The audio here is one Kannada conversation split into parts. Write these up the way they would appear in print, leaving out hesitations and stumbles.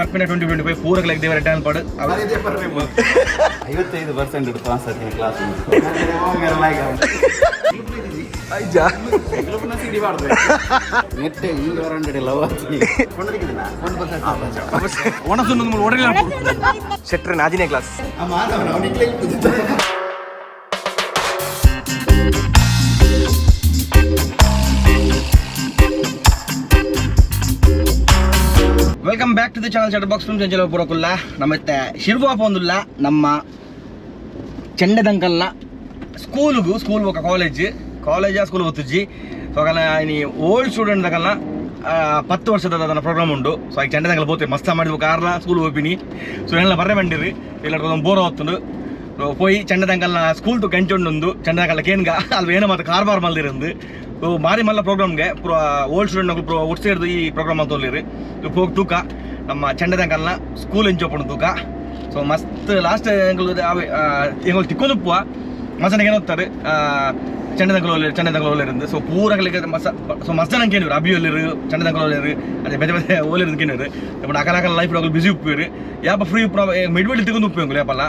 2025 ಪೂರಕ ಲೈಕ್ ದೇವರ ಟ್ಯಾನ್ ಪಾಡು 55% ಪಾಸ್ ಆಗ್ತೀನಿ ಕ್ಲಾಸ್ ಐಜಾ ನೆಟ್ಟೆ ಈ 200 ಲವ್ ಒಣಸುಂದು ಓಡಲಿಲ್ಲ ಶೆಟ್ರೆ ನಾಜಿನೇ class welcome back to the channel chatterbox from ಚಂಚಲ ಪೂರಕುಲ್ಲ ನಮ್ಮತ್ತೆ ಶಿರ್ವಾ ಪೋಂದುಲ್ಲ ನಮ್ಮ ಚೆಂಡದಂಕಲ್ನ ಸ್ಕೂಲ್ ఒక ಕಾಲೇಜಾ ಸ್ಕೂಲ್ ಒತ್ತುಜಿ ಸೊ ಅಕಲ್ನ ಇನಿ ಓಲ್ಡ್ ಸ್ಟೂಡೆಂಟ್ ದಕಲ್ನ 10 ವರ್ಷದ ಅದನ್ನ ಪ್ರೋಗ್ರಾಮ್ ಉಂಡು ಸೊ ಈಗ ಚೆಂಡದಂಕಲ್ ಬೋತೆ ಮಸ್ತ ಮಾಡಿದ್ವು ಕಾರ್ಲ ಸ್ಕೂಲ್ ಹೋಪಿನಿ ಸೊ ಎಲ್ಲ ಬರ್ರೆ ಬಂದಿರಿ ಇಲ್ಲ ಬೋರ್ ಹೊತ್ತುಂಡು ಸೊ ಪೋಯಿ ಚೆಂಡದಂಕಲ್ನ ಸ್ಕೂಲ್ ತು ಕೆಂಚೊಂಡು ಚೆಂಡದಂಕಲ್ನ ಕೇನ್ಗ ಅಲ್ಲಿ ಏನೋ ಮತ್ತೆ ಕಾರ್ಬಾರ್ ಮಲ್ದಿರಂದು ಸೊ ಮಾರಿ ಮಲ್ಲ ಪ್ರೋಗ್ರಾಮ್ಗೆ ಓಲ್ಡ್ ಸ್ಟೂಡೆಂಟ್ ಒಟ್ಟು ಸೇರಿದು ಈ ಪ್ರೋಗ್ರಾಮ್ ಅಂತ ತೋಲಿರಿ ಹೋಗಿ ತೂಕ ನಮ್ಮ ಚೆಂಡದಂಕಲ್ನ ಸ್ಕೂಲ್ ಎಂಚೋಪಣ ತೂಕ ಸೊ ಮಸ್ತ್ ಲಾಸ್ಟ್ ಎಂಗಳು ತಿಕ್ಕೊಂದುಪ್ಪುವ ಮಸನಿಗೆ ಏನೋತ್ತಾರೆ ಚೆಂಡದಂಕಲ್ ಓಲಿருந்து ಸೊ ಪೂರಗಳಿಗೆ ಸೊ ಮಸ್ತ್ ಜನ ಕೇಳಿದ್ರು ಅಭಿ ಒಲ್ಲಿರು ಚೆಂಡದಂಕಲ್ ಓಲಿರು ಅದೇ ಬೇರೆ ಬೇರೆ ಓಲಿருந்து ಕೇಳಿದ್ರು ಬಟ್ ಅಕಲ ಲೈಫ್ ಬಿಸಿ ಉಪ್ಪಿರು ಯಾಪ ಫ್ರೀ ಮಿಡ್ವಲ್ಲಿ ತಿಕ್ಕೊಂಡು ಉಪ್ಪು ಯಾಪಲ್ಲ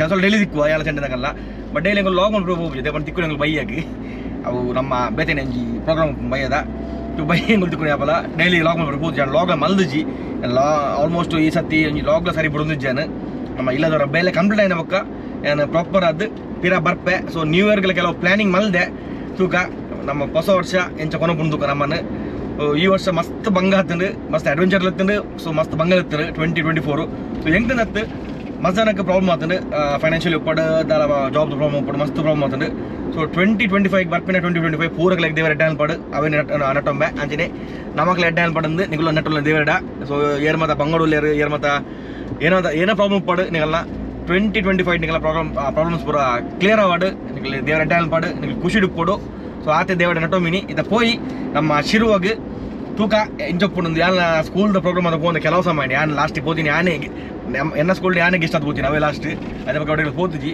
ಕೆಲಸ ಡೈಲಿ ತಿಕ್ಕುವ ಎಲ್ಲ ಚೆಂಡದಂಕಲ್ಲ ಬಟ್ ಡೈಲಿ ಎಂಗಳು ಲಾಗ್ ಮಾಡಿ ಹೋಗ್ಬಿಟ್ಟಿದೆ ಬಟ್ ತಿಕ್ಕೊಂಡು ಎಂಗಳು ಬೈಯಾಗಿ ಅವು ನಮ್ಮ ಬೇತೇನೆ ಅಂಜಿ ಪ್ರೋಗ್ರಾಮ್ ಬೈಯದ ಬೈ ಎಂಗಳು ತಿಕ್ಕೊಂಡು ಯಾಪಲ್ಲ ಡೈಲಿ ಲಾಗ್ ಮಾಡಿ ಹೋಗಿ ಲಾಗ್ ಮಲ್ದಿಜಿ ಎಲ್ಲ ಆಲ್ಮೋಸ್ಟ್ ಈ ಸತಿ ಲಾಗ್ಲ ಸರಿ ಬಿಡೋದಿಜ್ಜಾನು ನಮ್ಮ ಇಲ್ಲದವರ ಬೇಲೆ ಕಂಪ್ಲೀಟ್ ಆಯ್ನ ಪಕ್ಕ ಏನು ಪ್ರಾಪರ್ ಅದು ತೀರಾ ಬರ್ಪೆ ಸೊ ನ್ಯೂ ಇಯರ್ಗೆಲ್ಲ ಕೆಲವು ಪ್ಲಾನಿಂಗ್ ಮಲ್ದೆ ತೂಕ ನಮ್ಮ ಹೊಸ ವರ್ಷ ಎಂಚ ಕೊನಪುಂಡು ತೂಕ ನಮ್ಮನ್ನು ಈ ವರ್ಷ ಮಸ್ತ್ ಬಂಗ ಹತ್ತಂಡು ಮಸ್ತ್ ಅಡ್ವೆಂಚರ್ ಹತ್ತಂಡು ಸೊ ಮಸ್ತ್ ಬಂಗ ಹತ್ತರು 2024 ಸೊ ಹೆಂಗೆ ಹತ್ತು ಮಸ್ತ್ ಜನಕ್ಕೆ ಪ್ರಾಬ್ಲಮ್ ಆತಂಡು ಫೈನಾನ್ಷಿಯಲಿ ಉಪ್ಪಡು ಜಾಬ್ ಪ್ರಾಬ್ಲಮ್ ಉಪ್ಪಡು ಮಸ್ತ್ ಪ್ರಾಬ್ಲಮ್ ಆತಂಡು ಸೊ 2025 ಬರ್ಪಿನ 2025 ಪೂರಕ ಲೈಕ್ ದೇವರ ಎಡ್ಡಾನ್ ಪಾಡು ಅವೇ ನಟೊಂಬೆ ಅಂಚನೆ ನಮಕ್ಲೆ ಎಡ್ಡಾನ್ ಪಾಡಂದು ನಿಗುಲ ನಟೊಲ್ಲ ದೇವರಡ ಸೊ ಏರ್ ಮತ ಬಂಗಡೂಲೇರು ಏರ್ ಮತ ಏನೋ ಪ್ರಾಬ್ಲಮ್ ಪಾಡು ನಿಗಲ್ಲ 2025 ನಿಗಲ ಪ್ರಾಬ್ಲಮ್ಸ್ ಪೂರ ಕ್ಲಿಯರ್ ಆವಾಡು ನಿಗಲಿ ದೇವರ ಎಡ್ಡಾನ್ ಪಾಡು ನಿಗಲಿ ಖುಷಿ ಡುಪ್ಪೋಡು ಸೊ ಆತೆ ದೇವರ ನಟೊಮ್ಮಿನಿ ಇದ ಪೋಯಿ ನಮ್ಮ ಶಿರುವಾಗ ತೂಕ ಎಂಚೊಪ್ಪುಂಡು ಯಾನ ಸ್ಕೂಲ್ದ ಪ್ರೋಗ್ರಾಮ್ ಅಂತ ಹೋದ ಕೆಲವು ಸಮಯ ಯಾನು ಲಾಸ್ಟಿಗೆ ಹೋತೀನಿ ಯಾನೇ ಎನ್ನ ಸ್ಕೂಲ್ ಯಾನೇ ಗೆಸ್ಟ್ ಅದು ಹೋಗ್ತೀನಿ ಅವೇ ಲಾಸ್ಟ್ ಅದೇ ಬಗ್ಗೆ ಅವ್ರಿಗೆ ಹೋತಿಜಿ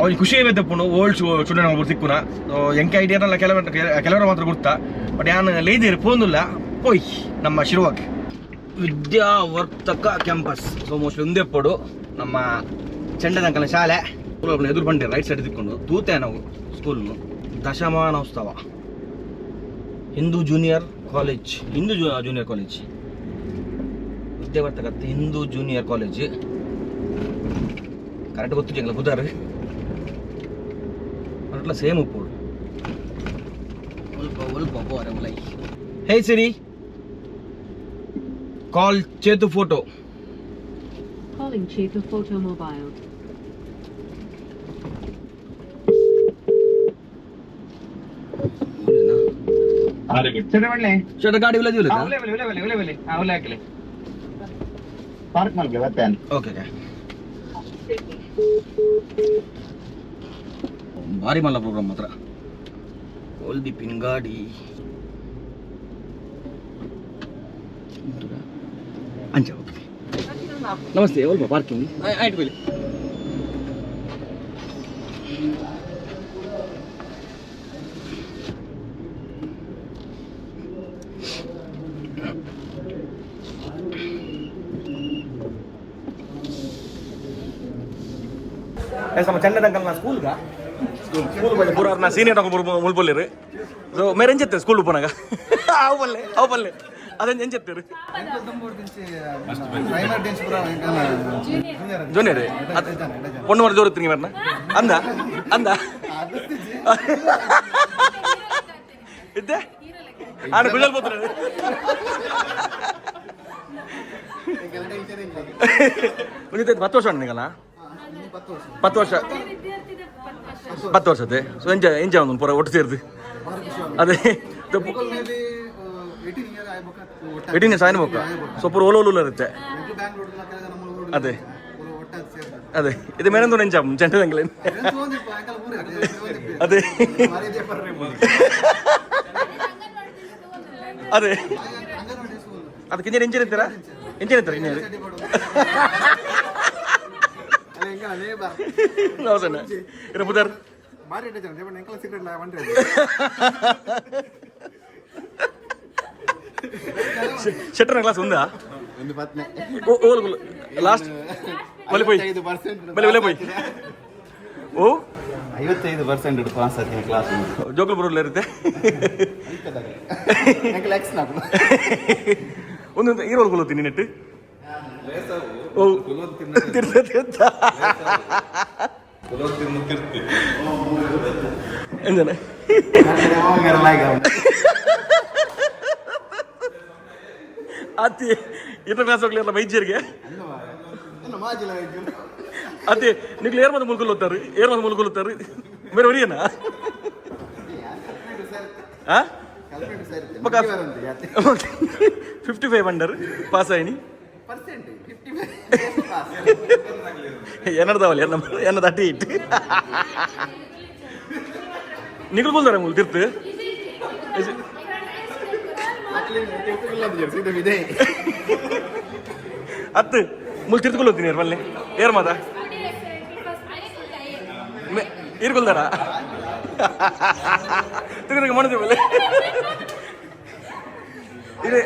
ಅವ್ರಿಗೆ ಖುಷಿ ತಪ್ಪುಂಡು ಓಲ್ಡ್ ಸ್ಟೂಡೆಂಟ್ ಒಬ್ಬರು ಸಿಕ್ಕುನ ಎಂಕೆ ಐಡಿಯಾನೆಲ್ಲ ಕೆಲವರು ಮಾತ್ರ ಗುರ್ತಾ ಬಟ್ ಯಾನು ಲೇದಿರಿ ಪೋಂದಿಲ್ಲ ಪೋಯ್ ನಮ್ಮ ಶಿರುವಾಗ ವಿದ್ಯಾವರ್ತಕ ಕ್ಯಾಂಪಸ್ ಸೊ ಮೋಸ್ಟ್ಲಿ ಒಂದೇ ಪೋಡು ನಮ್ಮ ಚೆಂಡದಂಕಲ ಶಾಲೆ ಎದುರು ಬಂದಿರಿ ರೈಟ್ ಸೈಡ್ ತಿಕ್ಕೊಂಡು ತೂತೆ ನಾವು school ದಶಮಾನೋತ್ಸವ Hindu junior college Vidyavardhaka Hindu junior college correct ಗೊತ್ತು ಎಂಗ್ಲ ಬುಧಾರ್ ಅಟ್ಲ ಸೇಮ್ ಉಪ್ಪೋಡು ಒಲ್ಪ ಬೋರೆ ಮುಲೈ ಹೇ ಸಿರಿ ಕಾಲ್ Chethu photo Calling Chetu Photo Mobile. ಚಟ ಗಾಡಿ ಪಾರ್ಕ್ ಮಾಡ್ಗೆ ಬರ್ತೇನೆ ಓಕೆ ಭಾರಿ ಮಲ್ಲ ಪ್ರೋಗ್ರಾಮ್ ಮಾತ್ರ ಓಲ್ದಿ ಪಿನ್ಗಾಡಿ ಅಂಚ ಓಕೆ ನಮಸ್ತೆ ಸ್ವಲ್ಪ ಪಾರ್ಕಿಂಗ್ ಆಯ್ತು ಬೀಳಿ sama ಚೆಂಡದಂಕಲ್ ನಾ ಸ್ಕೂಲ್ ಬಲ್ಲಿ ಪೂರ ಸೀನಿಯರ್ ಮುಲ್ಪೊಲ್ಲಿರು ಸೊ ಮೇರೆ ಎಂಚೆತ್ತೆ ಸ್ಕೂಲ್ ಉಪ್ಪನಾಗ ಅವು ಬಲ್ಲೆ ಅದನ್ನು ಎಂಚೆತ್ತರು ಜೂನಿಯರ್ ಪೊಣ್ಣು ಮಾಡಿ ಜೋರು ತಿಂಗಿ ಮರ್ನ ಅಂದ ಇದ್ದೆ ಆಡ ಬಿಡಲ್ ಬೋತ್ರ 10 ವರ್ಷ ಉಂಟು 10 ವರ್ಷ 10 ವರ್ಷತೆ ಸೊ ಎಂಜಾಯ್ ಒಂದು ಪೂರ ಒಟ್ಟು ಸೇರಿದು ಅದೇ 18 years ಆಯ್ನ ಬೋಕ ಸೊ ಪೂರ ಓಲೋಲು ಇರುತ್ತೆ ಅದೇ ಇದು ಮೇರೆಂದು ನೆಂಚ ಚೆಂಡದಂಕಲ್ ಅದೇ ಅದಕ್ಕೆ ಇಂಜಿನಿಯರ್ ಎಂಚಿರ್ತೀರಾ ಇಂಜಿನಿಯರ್ ಬುಧರ್ ಶೆಟ್ಟರ್ನ ಕ್ಲಾಸ್ ఉందా ಒಂದು ಪತ್ನಿ ಓಲ್ಗುಲು ಲಾಸ್ಟ್ ಬಲಿ ಪೋಯ್ 55% ಬಲಿ ಪೋಯ್ ಓ 55% ಇಡು ಪಾಸ್ ಆಗ್ತೀನಿ ಕ್ಲಾಸ್ ಜೋಗುಲ್ ಬರೋಲ್ಲ ಇರುತ್ತೆ ನನಗೆ ಲೆಕ್ಸ್ ನಾಕು ಒಂದು ಈರೋಲ್ ಕೊಲ್ಲುತ್ತೀನಿ ನೆಟ್ಟು ಓ ತಿರ್ತ ಎಂಜನ ಅತಿ ಇತರ ಕ್ಲಾಸ್ ಹೋಗ್ಲಿಲ್ಲ ವೈದ್ಯರಿಗೆ ಅತಿ ನೀವು ಏರ್ ಮಂದಿ ಮುಲ್ಕೊಲ್ ಓದ್ತಾರೆ ಏರ್ ಮಂದಿ ಮುಲ್ಕೊಲ್ ಓದ್ತಾರೆ ಬೇರೆ ಹೊರಿಯನಾ 55 ಅಂಡರ್ ಪಾಸ್ ಆಯ್ನಿ ಏನರ್ದಾವಲ್ಲ ಎನ್ನ ತಟ್ಟಿ ಇಟ್ಟು ನಿಗಲ್ ಬೋಲ್ದಾರೆ ಮೂಲ ತಿರ್ತು ಅತ್ತು ಮುಲ್ ತಿರ್ತ್ಕೊಳ್ಳೋತೀನಿ ಮಲ್ಲೆ ಏರ್ ಮಾದ ಇರ್ಕೊಲ್ದಾರ ತಿರ್ಗ ಮಾಡಿದೆ ಮೇಲೆ ಇದೆ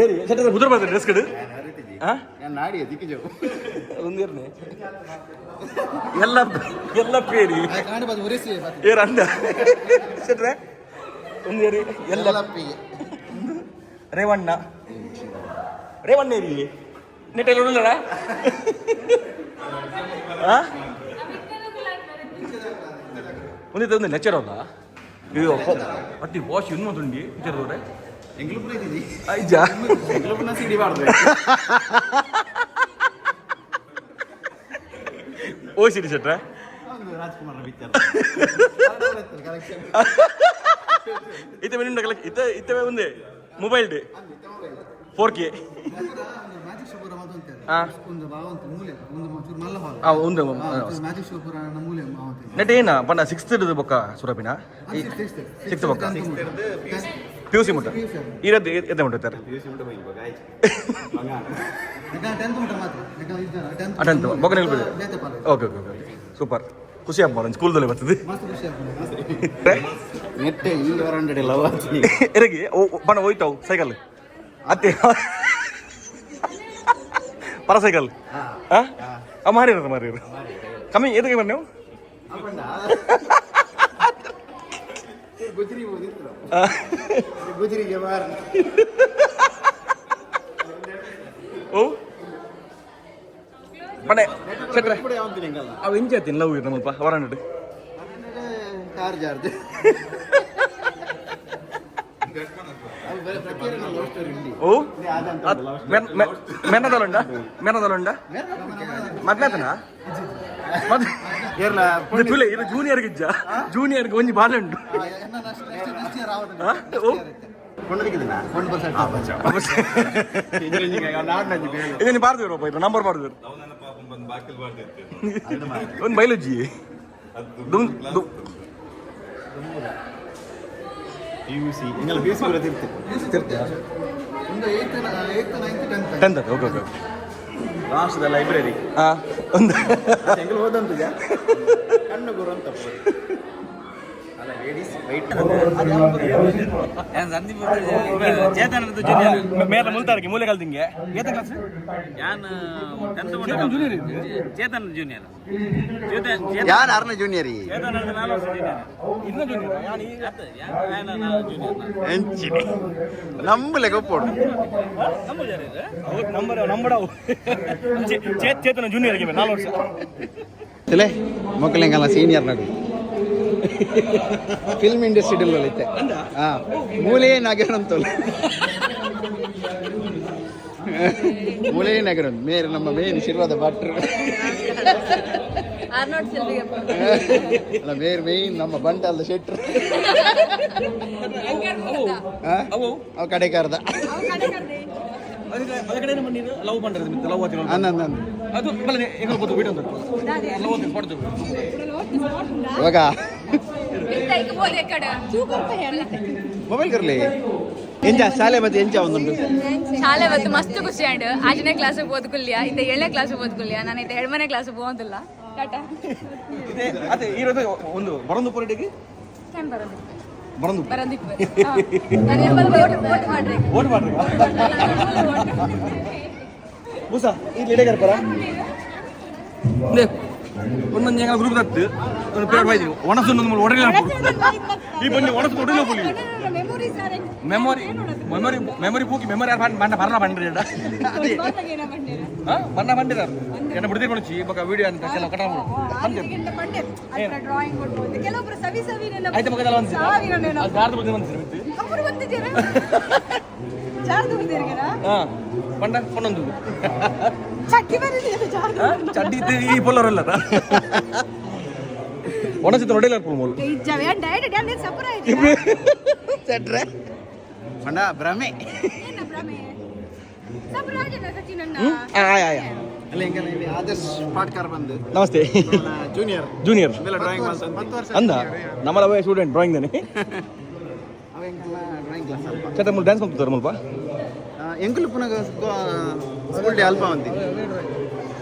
ಏರಿ ಸೆಟ್ ಬುದ್ರ ಬಾದ ಡ್ರೆಸ್ ಕಡು ನಾಡಿ ದಿಕ್ಕಿಜೋ ಒಂದಿರ್ನೆ ಎಲ್ಲ ಪೇರಿ ಏರ್ ಅಂದ ಸೆಟ್ರೆ ಒಂದೇರಿ ಎಲ್ಲ ರೇವಣ್ಣೇರಿ ನೆಟ್ಟಲ್ಲಿ ಉಳ್ಳಡ ಒಂದಿತ್ತು ಒಂದು ಲೆಕ್ಚರ್ ಅಲ್ಲ ಇದು ಅಟ್ಟಿ ವಾಶ್ ಇನ್ನೂ ತುಂಡಿ ಟೀಚರ್ದವ್ರೆ ಎಂಗ್ಲೂಪುರ ಇದ್ದೀವಿ ಐಜಾ ಎಂಗ್ಲೂಪುರ್ನ ಸಿಡಿ ಬಾರ್ದು ಓ ಸಿಡಿ ಸೆಟ್ರ ಒಂದು ರಾಜ್ಕುಮಾರ್ ಪಿಕ್ಚರ್ ಇತ್ತೆ ನಿಂದ ಇತ್ತವೆ ಒಂದೇ ಮೊಬೈಲ್ ಡೇ 4K ನೆಟ್ ಏನ ಪಂಡ 6th ಬೊಕ್ಕ ಸುರಪಿನ 6th ಬೊಕ್ಕ PUC ಮುಟ್ಟ ಇರದ್ದು ಎದ್ದೆ ಮುಟ್ಟಾರೆ 10th ಬೊಕ್ಕ ನಿಲ್ಬೋದು ಓಕೆ ಓಕೆ ಓಕೆ ಸೂಪರ್ ಖುಷಿ ಹಬ್ಬ ಸ್ಕೂಲ್ದಲ್ಲಿ ಬರ್ತದೆ ನೆಟ್ 200 ಲವ್ ಎರಗಿ ಬಣ್ಣ ಹೋಯ್ತಾವು ಸೈಕಲ್ ಅತ್ತೆ ಪರ ಸೈಕಲ್ ಮಾರಿರ ಮಾರಿರು ಕಮ್ಮಿ ಎದಕ್ಕೆ ಬನ್ನಿ ನೀವು ಗುಜರಿಗೆ ಮಾರ ಓ ಬಣ್ಣೆ ಸೆಟ್ರೆ ಅವು ಇಂಚೆ ಆತೀನಿ ಲವ್ ಇರು ನಮ್ಮಲ್ಪ ಹೊರನಡು ಕಾರ್ ಜಾರ್ಜ್ ಓ ಮೆನ್ನದಲ್ಲುಂಡ ಮದ್ಮೇತನಾ ತುಲೆ ಇದು ಜೂನಿಯರ್ಗಿಜ್ಜ ಜೂನಿಯರ್ಗೆ ಒಂಜಿ ಬಾಲೆ ಉಂಟು ಇದನ್ನು ಬಾರ್ದಿರು ಇದು ನಂಬರ್ ಬಾರ್ದಿರು ಒಂದು ಬೈಲಜಿ PUC ಇಂಗಲ PUC ಬರ ತಿರ್ತೆ ಒಂದು 8th 9th 10th okay okay last the library ಒಂದು ಎಂಗಲ್ ಓದಂತ ಕಣ್ಣು ಗುರು ಅಂತ ಅಲ್ಲ ಲೇಡೀಸ್ ವೈಟ್ ಚೇತನದ ಜೂನಿಯರ್ ಮೇಲೆ ಮುಲ್ತಾರ್ಗೆ ಮೂಲೆಗಾಲ್ ತಿಂಗೆ ಏತ ಕ್ಲಾಸ್ ಯಾನ್ 10th ಜೂನಿಯರ್ ಚೇತನ ಜೂನಿಯರ್ ಯಾನ್ ಆರ್ನ ಜೂನಿಯರ್ ಚೇತನ 4 ವರ್ಷ ಜೂನಿಯರ್ ಇನ್ನ ಜೂನಿಯರ್ ಯಾನ್ ಈ ಜೂನಿಯರ್ ಎಂಚಿನಿ ನಂಬಲೆ ಗೊಪ್ಪೋಡು ನಂಬಡವು ಚೇತನ ಜೂನಿಯರ್ಗೆ 4 ವರ್ಷ ತಲೆ ಮಕ್ಕಳಿಗೆಲ್ಲ ಸೀನಿಯರ್ ನಡು ಫಿಲ್ಮ್ ಇಂಡಸ್ಟ್ರಿ ಐತೆ ಮೂಲೆ ನಾಗೇನಂತಲ್ಲ ಮೂಲೆ ನಾಗೇನ ಮೇರೆ ನಮ್ಮ ಮೇನ್ ಶಿರ್ವಾದ ಭಟ್ರು ಅಲ್ಲ ಮೇರ್ ಮೇನ್ ನಮ್ಮ ಬಂಟಲ್ದ ಶೆಟ್ರು ಅವು ಕಡೆ ಕರ್ದ ಲವ್ ಪಂಡ್ರೆ ಲವ್ ಅದು ಇವಾಗ ಮೊಬೈಲ್ ಕರ್ಲಿ ಎಂಚ ಶಾಲೆ ಮತ್ತೆ ಎಂಚ ಒಂದುಂಟು ಶಾಲೆ ಬತ್ತು ಮಸ್ತ್ ಖುಷಿ ಆಂಡ್ 5ನೇ ಕ್ಲಾಸ್ ಓದ್ಕೊಲ್ಯ ಇಂದ 7ನೇ ಕ್ಲಾಸ್ ಓದ್ಕೊಲ್ಯ ನಾನು ಇಂದ 2ನೇ ಕ್ಲಾಸ್ ಹೋಗೋದಿಲ್ಲ ಟಾಟಾ ಅದೇ ಇರೋದು ಒಂದು ಬರೋದು ಪೊಲಿಟಿಗೆ ಕ್ಯಾನ್ ಬರೋದು ಬರಂದು ಬರಂದಿಪ್ಪು ನಾನು ಎಂಬಲ್ಲಿ ಓಟ್ ಮಾಡ್ರಿ ಓಟ್ ಮಾಡ್ರಿ ಬೂಸ ಇಲ್ಲಿ ಇಡಗಾರ ಪರ ಒಂದೊಂದು ഞങ്ങൾ ഗ്രൂപ്പ് തത്ത് ഒരു പേര് വായിച്ചു ഉണസൊന്നും ഉടനെ ഈ പെണ്ണ് ഉണസ് ഉടനെ പോയി മെമ്മറി മെമ്മറി മെമ്മറി പൂക്കി മെമ്മറി പണ്ട പറഞ്ഞ പണ്ടിരണ്ട പണ്ട പണ്ടിരാർ എന്നെ ಬಿಡದಿ ಕೊಣಚಿ ಬಕ ವಿಡಿಯೋ ಅಂತ ಕೆಲವು ಕಟ ಆಯ್ತು ಮಗ ಎಲ್ಲ ಒಂದು ಜಾರ್ದು ಬಂದು ಬಂದಿರ ಪಂಡ ಪೊನ್ನೊಂದು ಚಡ್ಡಿ ಈ ಪೊಲ್ಲರಲ್ಲ ಒಣಚಿತ್ರ ಹೊಡೆಯಲ್ಲ ಪೊಲ್ ಪಂಡ ಭ್ರಮೆ ಅಲ್ಲ ಹೆಂಗಲ್ಲ ಇಲ್ಲಿ ಆದರ್ಶ್ ಪಾಟ್ಕರ್ ಬಂದು ನಮಸ್ತೆ ಜೂನಿಯರ್ ಜೂನಿಯರ್ ಇವೆಲ್ಲ ಡ್ರಾಯಿಂಗ್ ಮಾಡ್ತಾರೆ ಅಂದ ನಮ್ಮಲ್ಲ ಸ್ಟೂಡೆಂಟ್ ಡ್ರಾಯಿಂಗ್ ತಾನೆ ಅವೆಂಕಲ್ಲ ಡ್ರಾಯಿಂಗ್ ಕ್ಲಾಸ್ ಅಲ್ಪ ಚಟ ಮುಲ್ ಡ್ಯಾನ್ಸ್ ಮಾಡ್ತಾರೆ ಮುಲ್ಪ ಎಂಕುಲು ಪುನಃ ಸ್ಕೂಲ್ ಡೇ ಅಲ್ಪ ಅಂತೀನಿ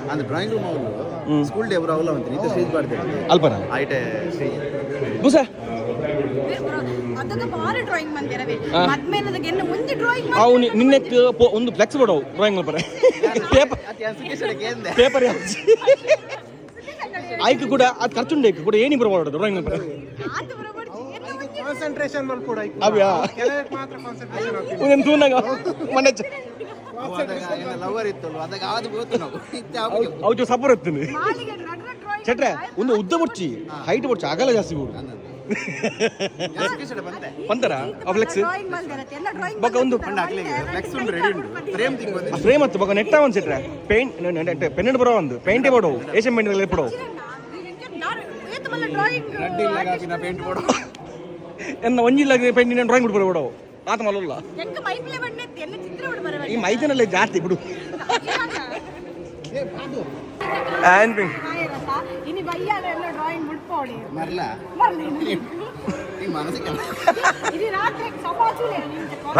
ಅಂದ್ರೆ ಡ್ರಾಯಿಂಗ್ ರೂಮ್ ಅವರು ಸ್ಕೂಲ್ ಡೇ ಅವರು ಅವಲ್ಲ ಅಂತೀನಿ ಇದು ಸ್ಟೇಜ್ ಮಾಡ್ತಾರೆ ಅಲ್ಪನ ಆಯ್ತೆ ಸ್ಟೇಜ್ ಬೂಸ ಅದಕ್ಕೆ ಭಾರಿ ಡ್ರಾಯಿಂಗ್ ಮಾಡ್ತಿರವೆ ಮದ್ಮೇಲದಕ್ಕೆ ಏನು ಮುಂದೆ ಡ್ರಾಯಿಂಗ್ ಅವು ನಿನ್ನೆಕ್ಕೆ ಒಂದು ಫ್ಲೆಕ್ಸ್ ಕೊಡವು ಡ್ರಾಯಿಂಗ್ ಮಾಡ್ತಾರೆ ಪೇಪರ್ ಪೇಪರ್ ಆಯ್ಕೆ ಕೂಡ ಅದು ಖರ್ಚುಂಡೆ ಕೂಡ ಏನಿ ಬರಬಾರ್ದು ಡ್ರಾಯಿಂಗ್ ಮಾಡ್ತಾರೆ ಕಾನ್ಸಂಟ್ರೇಷನ್ ಮೇಲೆ ಕೂಡ ಅವ್ಯಾ ಮಾತ್ರ ಕಾನ್ಸಂಟ್ರೇಷನ್ ಆಗ್ತದೆ ಒಂದೊಂದು ತೂನಾಗ ಮನೆ ಲವರ್ ಇತ್ತಲ್ಲ ಅದಾಗ ಆದ ಗೊತ್ತು ನಾವು ಅವು ಸಪೋರ್ ಇರ್ತೀನಿ ಚಟ್ರೆ ಒಂದು ಉದ್ದ ಬುಡ್ಚಿ ಹೈಟ್ ಬುಡ್ಚಿ ಆಗಲ್ಲ ಜಾಸ್ತಿ ಬಿಡು ಬಂತಾರ ಆ ಫ್ಲೆಕ್ಸ್ ಬಕ ಒಂದು ಫ್ಲೆಕ್ಸ್ ಉಂಟು ರೆಡಿ ಉಂಟು ಫ್ರೇಮ್ ತಿಂಗ್ ಫ್ರೇಮ್ ಹತ್ತು ಬಕ ನೆಟ್ಟ ಒಂದು ಸಿಟ್ರೆ ಪೇಂಟ್ ಪೆನ್ ಬರೋ ಒಂದು ಪೇಂಟೇ ಬಡವು ಏಷ್ಯನ್ ಪೇಂಟ್ ಎಲ್ಲ ಬಿಡವು ಪೇಂಟ್ ಕೊಡು ಎನ್ನ ಒಂಜಿಲ್ಲ ಪೇಂಟ್ ಡ್ರಾಯಿಂಗ್ ಬಿಡ್ಬೋದು ಬಿಡವು ಆತ ಮಲ್ಲ ಈ ಮೈದನಲ್ಲೇ ಜಾಸ್ತಿ ಬಿಡು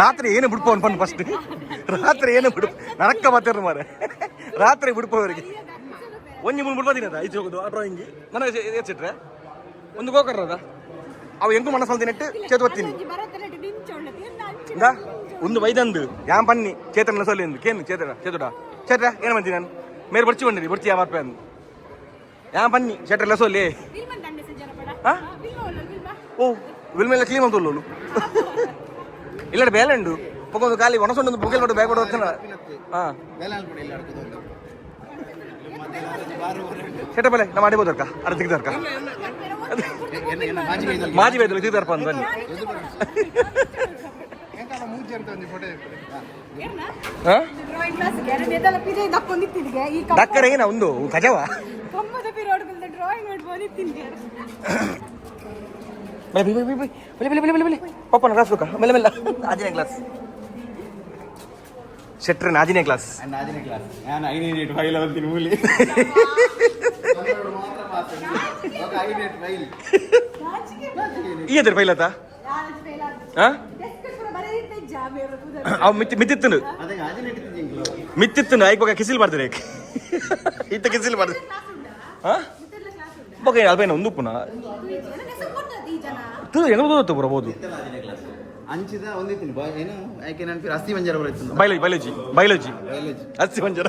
ರಾತ್ರಿ ಏನು ಬಿಡ್ಪೋ ಅನ್ಕೊಂಡು ಫಸ್ಟ್ ರಾತ್ರಿ ಏನು ಬಿಡು ನರಕ್ಕ ಮಾತಾಡ್ರು ಮಾರೆ ರಾತ್ರಿ ಬಿಡ್ಪೋವರಿಗೆ ಒಂಜಿ ಮುಂದೆ ಬಿಡ್ಬೋದಿನ ಐದು ಹೋಗೋದು ಆ ಡ್ರಾಯಿಂಗ್ ನನಗೆ ಏರ್ಸಿಟ್ರೆ ಒಂದು ಗೋಕರ್ರದ ಅವು ಹೆಂಗು ಮನಸ್ಸಲ್ಲಿ ನೆಟ್ಟು ಚೇತು ಬರ್ತೀನಿ ಒಂದು ವೈದಂದು ಯಾಂ ಪನ್ನಿ ಚೇತನ ಸೊಲ್ಲಿ ಎಂದು ಕೇನು ಚೇತುಡ ಚೇತ್ರ ಏನು ಬಂದಿ ನಾನು ಮೇರೆ ಬರ್ಚಿ ಬಂದಿರಿ ಬರ್ಚಿ ಯಾವ ರೂಪಾಯಿ ಅಂದು ಯಾಂ ಪನ್ನಿ ಚೇಟ್ರೆಲ್ಲ ಸೊಲ್ಲಿ ಓ ವಿಲ್ಮೆಲ್ಲ ಕ್ಲೀನ್ ಅಂತೋಲ್ಲೋಲು ಇಲ್ಲ ಬೇಲೆಂಡು ಪೊಗೊಂದು ಖಾಲಿ ಒಣಸೊಂಡು ಪೊಂಗೆಲ್ ಕೊಟ್ಟು ಬ್ಯಾಗ್ ಕೊಟ್ಟು ಹಾಂ ಚೇಟ ಬೆಲೆ ನಾ ಮಾಡಿಬೋದರ್ಕ ಅರ್ಧ ತೆಗ್ದರ್ಕ ಮಾಜಿ ವೇದಲು ತೆಗ್ದಾರಪ್ಪ ಅಂತ ಬನ್ನಿ ಡಕ್ಕರ ಏನ ಒಂದು ಕಜವ ಪಪ್ಪನ ಕ್ಲಾಸ್ ಬೇಕಾ ಮೆಲ್ಲ ಮೆಲ್ಲ ಆಜನೇ ಕ್ಲಾಸ್ ಶೆಟ್ರೆ ನಾಜಿನೇ ಕ್ಲಾಸ್ ഞാൻ 5 ഫയൽ വന്നിന് മൂലി ಈ ಎದ್ರ ಫೈಲತ್ತ ಅವ್ ಮಿತ್ತಿತ್ತು ಮಿತ್ತಿತ್ತು ಐಕ್ ಕಿಸಿಲ್ ಮಾಡ್ತಾರೆ ಇತ್ತ ಕಿಸಿಲ್ ಮಾಡ್ತಾರೆ ಬಗೆ ಅಲ್ಪೇನ ಒಂದು ಪುನಃ ಹೆಂಗ ಬರಬಹುದು ಅಂಚಿದ ಒಂದಿತ್ತೀನಿ ಏನು ಯಾಕೆ ನೆನಪಿ ಅಸ್ಥಿ ಮಂಜರ ಬರುತ್ತಿಲ್ಲ ಬಯಾಲಜಿ ಬಯಾಲಜಿ ಅಸ್ಥಿ ಮಂಜರ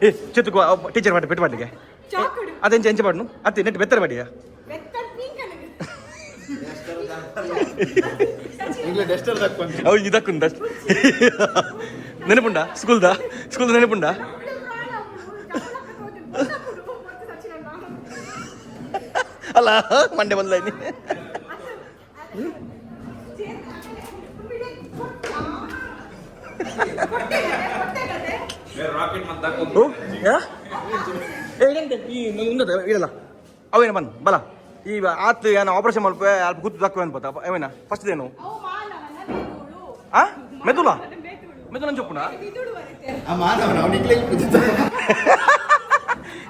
ಏ ಚೆತ್ತುಕೋ ಟೀಚರ್ ಮಾಡಿ ಪೆಟ್ಟು ಮಾಡಿಗೆ ಅದೆಂಚ ಎಂಚ ಮಾಡ್ನು ಅತ್ತೆ ನೆಟ್ಟು ಬೆತ್ತರ ಮಾಡಿಯ ಅವು ಇದಕ್ಕುಂದ ನೆನಪುಂಡ ಸ್ಕೂಲ್ದ ನೆನಪುಂಡ ಅಲ್ಲ ಮಂಡೆ ಬಂದ ಇಲ್ಲ ಅವೇನ ಬನ್ ಬಲ ಈಗ ಆತ್ ಏನ ಆಪರೇಷನ್ ಮಲ್ಪ ಅಲ್ಪ ಗುತ್ತು ತಕ್ಕ ಅನ್ಪತ್ತ ಅವೇನ ಫಸ್ಟ್ ಏನು ಮೆದುಲ ಮೆದುಲ ಚೊಪ್ಪುನ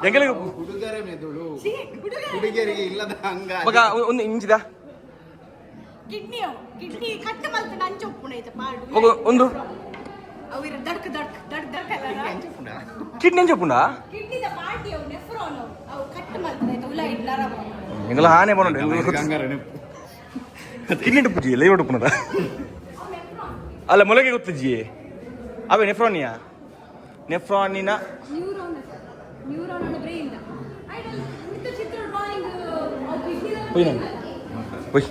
ಹೆಂಗೆ ಹುಡುಗರ ಮೆದುಳು ಹುಡುಗಿಯರಿಗೆ ಇಲ್ಲದ ಹಂಗ ಮಗ ಒಂದು ಇಂಚಿದ ಒಂದು ಕಿಡ್ನಿ ಚೊಪ್ಪುಂಡ ಎಂಗಲ ಆನೆ ಬಂದು ಕಿನ್ನಿಟ್ಟು ಪೂಜಿ ಲೈವ್ ಉಡುಪುನದ ಅಲ್ಲ ಮೊಲಗೆ ಗೊತ್ತಿಜ್ಜಿ ಅವೇ ನೆಫ್ರಾನಿಯಾ ನೆಫ್ರಾನಿನ ಹೋಯ್